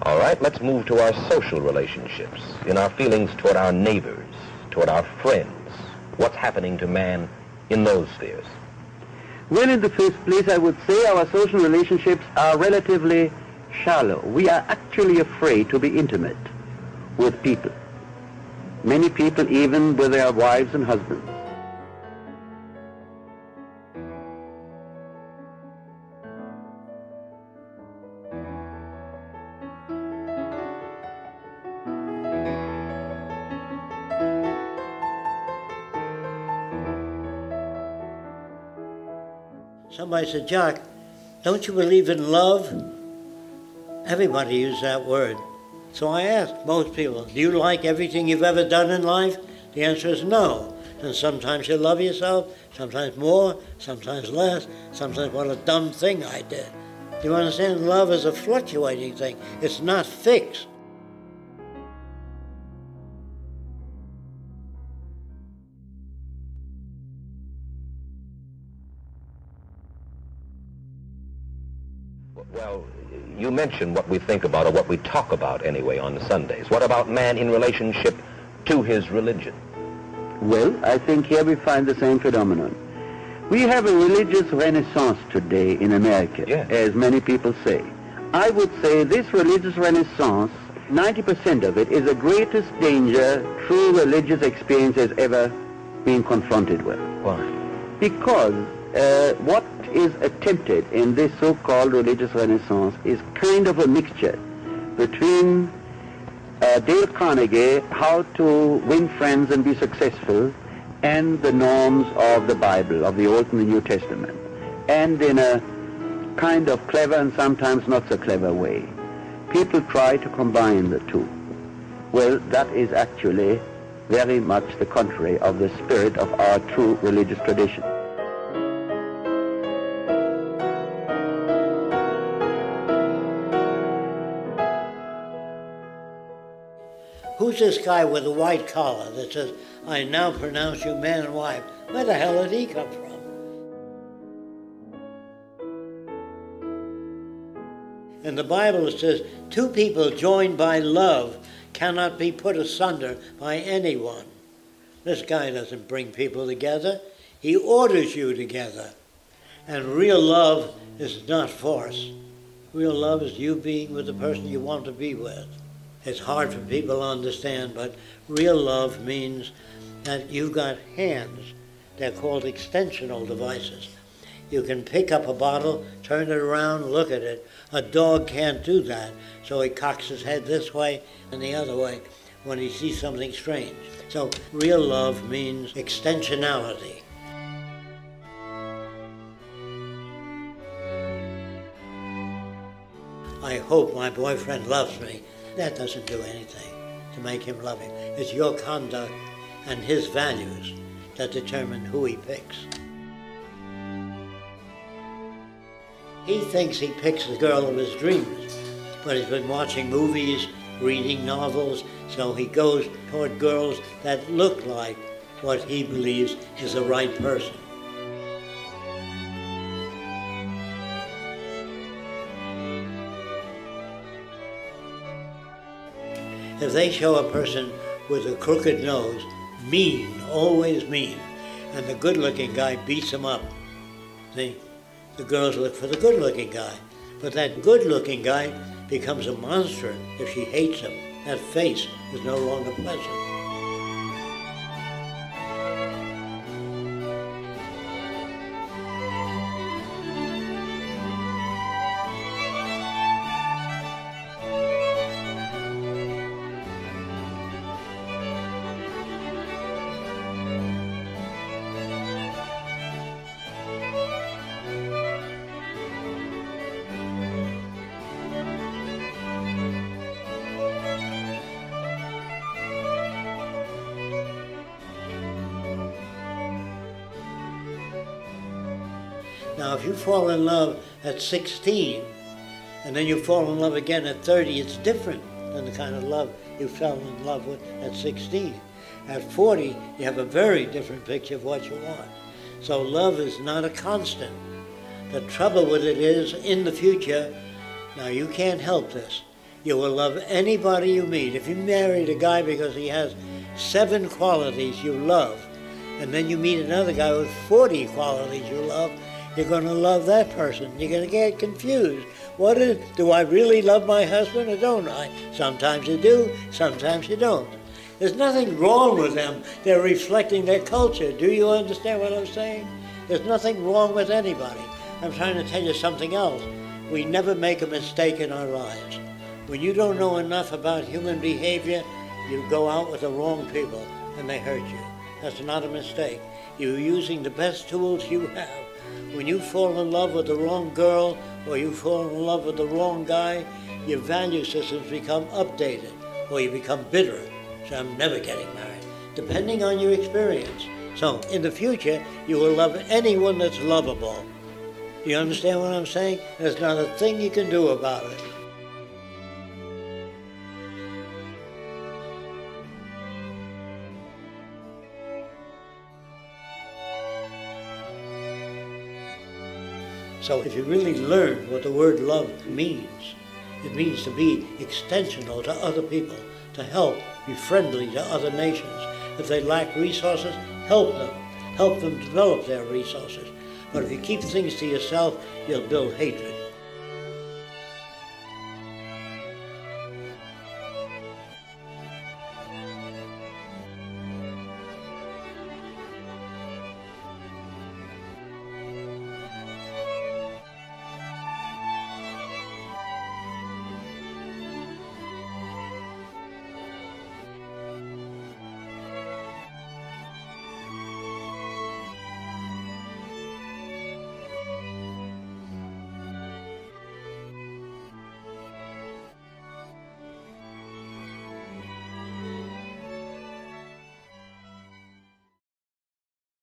All right, let's move to our social relationships, in our feelings toward our neighbors, toward our friends. What's happening to man in those spheres? Well, in the first place, I would say our social relationships are relatively shallow. We are actually afraid to be intimate with people. Many people even with their wives and husbands. Somebody said, Jacque, don't you believe in love? Everybody uses that word. So I asked most people, do you like everything you've ever done in life? The answer is no. And sometimes you love yourself, sometimes more, sometimes less, sometimes what a dumb thing I did. Do you understand? Love is a fluctuating thing. It's not fixed. Well, you mentioned what we think about, or what we talk about anyway, on Sundays. What about man in relationship to his religion? Well, I think here we find the same phenomenon. We have a religious renaissance today in America, yes, as many people say. I would say this religious renaissance, 90% of it, is the greatest danger true religious experience has ever been confronted with. Why? Because what is attempted in this so-called religious renaissance is kind of a mixture between Dale Carnegie, how to win friends and be successful, and the norms of the Bible, of the Old and the New Testament, and in a kind of clever and sometimes not so clever way. People try to combine the two. Well, that is actually very much the contrary of the spirit of our true religious tradition. Who's this guy with a white collar that says, I now pronounce you man and wife? Where the hell did he come from? In the Bible it says, two people joined by love cannot be put asunder by anyone. This guy doesn't bring people together. He orders you together. And real love is not force. Real love is you being with the person you want to be with. It's hard for people to understand, but real love means that you've got hands. They're called extensional devices. You can pick up a bottle, turn it around, look at it. A dog can't do that, so he cocks his head this way and the other way when he sees something strange. So real love means extensionality. I hope my boyfriend loves me. That doesn't do anything to make him love you. It's your conduct and his values that determine who he picks. He thinks he picks the girl of his dreams, but he's been watching movies, reading novels, so he goes toward girls that look like what he believes is the right person. If they show a person with a crooked nose, mean, always mean, and the good-looking guy beats him up, see, the girls look for the good-looking guy. But that good-looking guy becomes a monster if she hates him. That face is no longer pleasant. Now, if you fall in love at 16, and then you fall in love again at 30, it's different than the kind of love you fell in love with at 16. At 40, you have a very different picture of what you want. So love is not a constant. The trouble with it is, in the future, now you can't help this. You will love anybody you meet. If you married a guy because he has 7 qualities you love, and then you meet another guy with 40 qualities you love, you're going to love that person. You're going to get confused. Do I really love my husband or don't I? Sometimes you do, sometimes you don't. There's nothing wrong with them. They're reflecting their culture. Do you understand what I'm saying? There's nothing wrong with anybody. I'm trying to tell you something else. We never make a mistake in our lives. When you don't know enough about human behavior, you go out with the wrong people and they hurt you. That's not a mistake. You're using the best tools you have. When you fall in love with the wrong girl or you fall in love with the wrong guy, your value systems become updated or you become bitter. So I'm never getting married, depending on your experience. So in the future, you will love anyone that's lovable. Do you understand what I'm saying? There's not a thing you can do about it. So if you really learn what the word love means, it means to be extensional to other people, to help, be friendly to other nations. If they lack resources, help them develop their resources. But if you keep things to yourself, you'll build hatred.